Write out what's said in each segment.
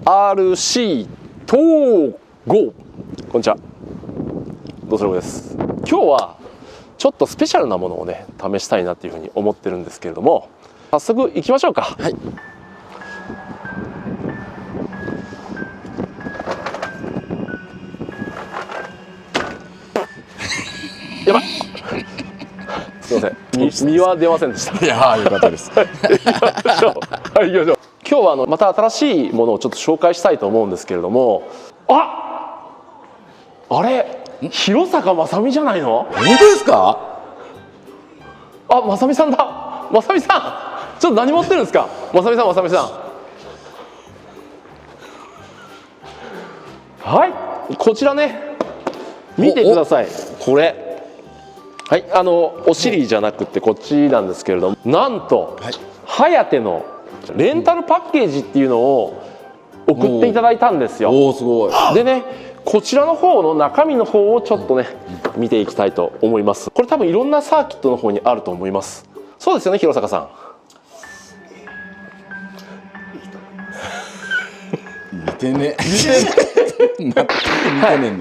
RC 統合。こんにちは、どうするです。今日はちょっとスペシャルなものをね試したいなっていうふうに思ってるんですけれども、早速行きましょうか。はい。やばい。すみません、身は出ませんでした。いやー、よかったです。はい、行きましょう。はい、行きましょう。今日はまた新しいものをちょっと紹介したいと思うんですけれども、あれ弘坂正美じゃないの？本当ですか？あ、正美さんだ。正美さん、ちょっと何持ってるんですか？正美さん、正美さん。はい、こちらね、見てください。これ。はい、お尻じゃなくてこっちなんですけれども、なんと、はい、ハヤテのレンタルパッケージっていうのを送っていただいたんですよ。おー、すごい。でね、こちらの方の中身の方をちょっとね、見ていきたいと思います。これ多分いろんなサーキットの方にあると思います。そうですよね、弘坂さん。似てね。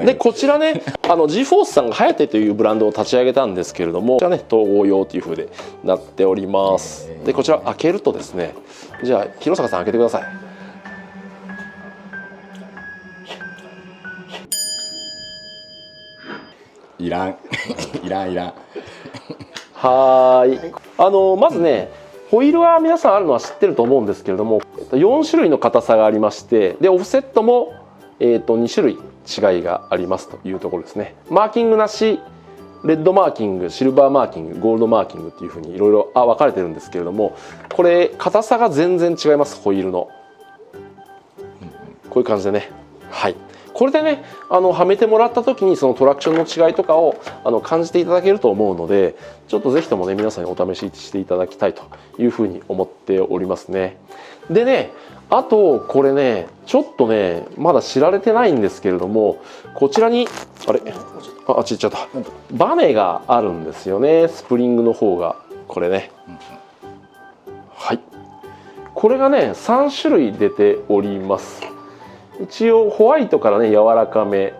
でこちらね、G フォースさんがハヤテというブランドを立ち上げたんですけれども、こちらね統合用という風でなっております。でこちら開けるとですね、じゃあ弘坂さん開けてください。いらんいらんいらん。はい、まずね、ホイールは皆さんあるのは知ってると思うんですけれども、4種類の硬さがありまして、でオフセットも2種類違いがありますというところですね。マーキングなし、レッドマーキング、シルバーマーキング、ゴールドマーキングっていうふうにいろいろ分かれてるんですけれども、これ硬さが全然違います。ホイールのこういう感じでね、はい、これでねはめてもらった時にそのトラクションの違いとかを感じていただけると思うので、ちょっとぜひともね皆さんにお試ししていただきたいというふうに思っておりますね。でね、あとこれねちょっとねまだ知られてないんですけれども、こちらにあっち行っちゃった、バネがあるんですよね。スプリングの方がこれね、はい、これがね3種類出ております。一応ホワイトからね柔らかめ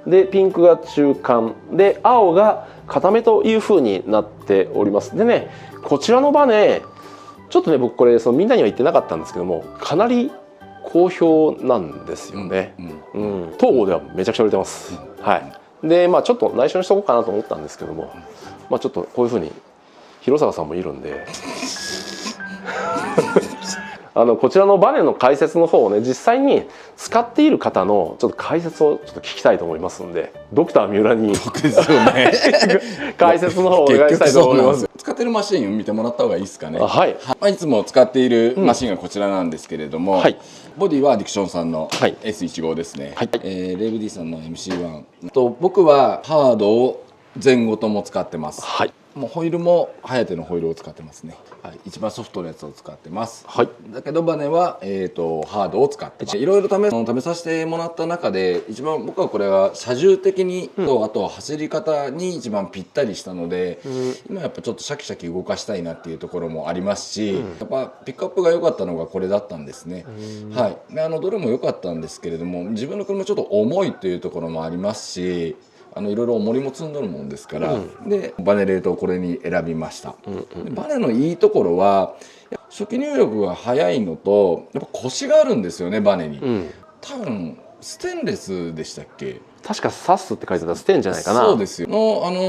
で、ピンクが中間で、青が固めという風になっております。でね、こちらのバネちょっとね僕これみんなには言ってなかったんですけども、かなり好評なんですよね。東郷ではめちゃくちゃ売れてます。はい。でちょっと内緒にしとこうかなと思ったんですけども、ちょっとこういう風に弘坂さんもいるんでこちらのバネの解説の方をね実際に使っている方のちょっと解説をちょっと聞きたいと思いますんで、ドクター三浦に解説の方をお願いしたいと思います。使ってるマシンを見てもらった方がいいですかね。はい、いつも使っているマシンがこちらなんですけれども、はい、ボディはディクションさんの S15 ですね。はい、レイブ D さんの MC1 と、僕はハードを前後とも使ってます。はい、もうホイールもハヤテのホイールを使ってますね。はい、一番ソフトのやつを使ってます。はい、だけどバネはハードを使ってます。いろいろ試させてもらった中で一番僕はこれは車重的にと、あと走り方に一番ぴったりしたので、今やっぱちょっとシャキシャキ動かしたいなっていうところもありますし、やっぱピックアップが良かったのがこれだったんですね。はい、でどれも良かったんですけれども、自分の車ちょっと重いというところもありますし、いろいろ重りも積んどるもんですから、でバネレートをこれに選びました。バネのいいところは初期入力が早いのと、やっぱコシがあるんですよね、バネに。多分ステンレスでしたっけ？確かサスって書いてたらステンじゃないかな。そうですよ。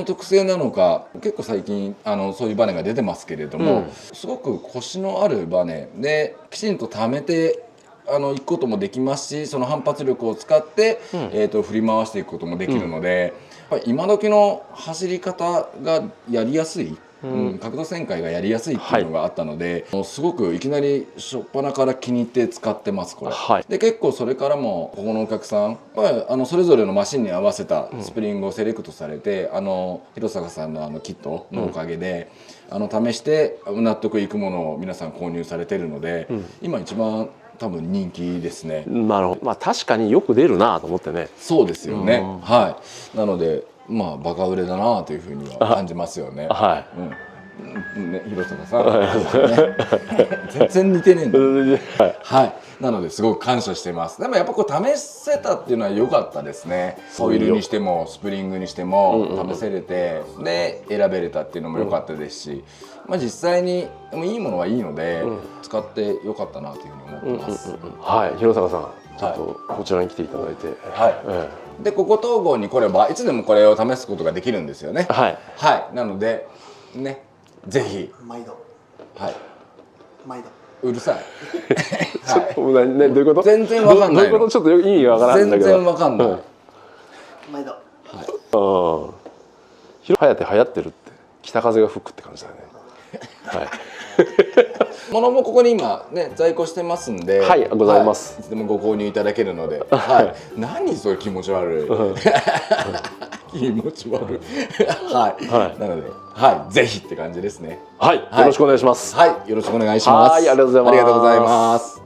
特性なのか、結構最近そういうバネが出てますけれども、すごくコシのあるバネできちんと溜めて行くこともできますし、その反発力を使って、振り回していくこともできるので、やっぱり今時の走り方がやりやすい、角度旋回がやりやすいっていうのがあったので、すごくいきなり初っ端から気に入って使ってますこれ。はい、で結構それからもここのお客さんはそれぞれのマシンに合わせたスプリングをセレクトされて、弘坂さんのキットのおかげで、試して納得いくものを皆さん購入されてるので、今一番多分人気ですね。なるほど。確かによく出るなと思ってね。そうですよね。はい。なのでバカ売れだなというふうには感じますよね。はね、広坂さん、ね、全然似てねえんだ。はい、なのですごく感謝してます。でもやっぱこう試せたっていうのは良かったですね。オイルにしてもスプリングにしても試せれて、で選べれたっていうのも良かったですし、まあ実際にでもいいものはいいので、使って良かったなというふうに思ってます。はい、広坂さん、ちょっとこちらに来ていただいて、はい。でここ統合に来ればいつでもこれを試すことができるんですよね。はい。はい。なのでね、ぜひ。毎度。はい。毎度。うるさい。どういうこと？全然わかんない。どういうこと？ちょっと意味わからんだけど。全然わかんない。毎度。はい。流行ってるって北風が吹くって感じだよね。はい。物もここに今ね在庫してますんで、はい、ございます。いつでもご購入いただけるので、はい。何それ気持ち悪い。気持ち悪い。はい。なので、はい、ぜひって感じですね。はい、よろしくお願いします。はい、よろしくお願いします。はい、ありがとうございます。ありがとうございます。